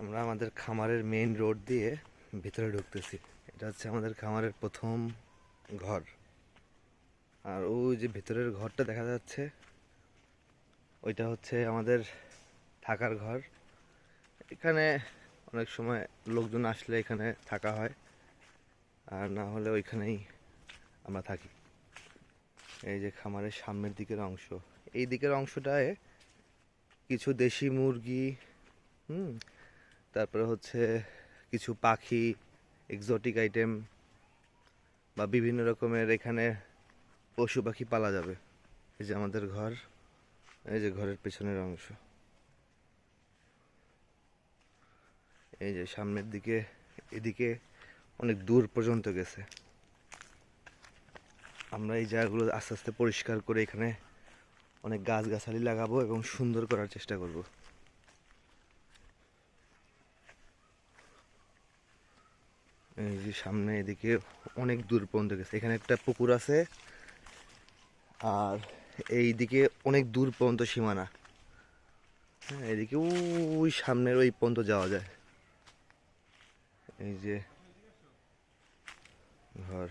আমরা আমাদের খামারের মেইন রোড দিয়ে ভিতরে ঢুকতেছি। এটা হচ্ছে আমাদের খামারের প্রথম ঘর। আর ওই যে ভিতরের ঘরটা দেখা যাচ্ছে, ওইটা হচ্ছে আমাদের থাকার ঘর। এখানে অনেক সময় লোকজন আসলে এখানে থাকা হয়, আর না হলে ওইখানেই আমরা থাকি। এই যে খামারের সামনের দিকের অংশ, এই দিকের অংশটায় কিছু দেশি মুরগি, তারপরে হচ্ছে কিছু পাখি, এক্সোটিক আইটেম বা বিভিন্ন রকমের এখানে পশু পাখি পালা যাবে। এই যে আমাদের ঘর, এই যে ঘরের পেছনের অংশ, এই যে সামনের দিকে, এদিকে অনেক দূর পর্যন্ত গেছে। আমরা এই জায়গাগুলো আস্তে আস্তে পরিষ্কার করে এখানে অনেক গাছগাছালি লাগাবো এবং সুন্দর করার চেষ্টা করব। এই যে সামনে এদিকে অনেক দূর পর্যন্ত গেছে। এখানে একটা পুকুর আছে, আর এই দিকে অনেক দূর পর্যন্ত সীমানা। হ্যাঁ, এদিকে ওই সামনের ওই পর্যন্ত যাওয়া যায়। এই যে ঘর।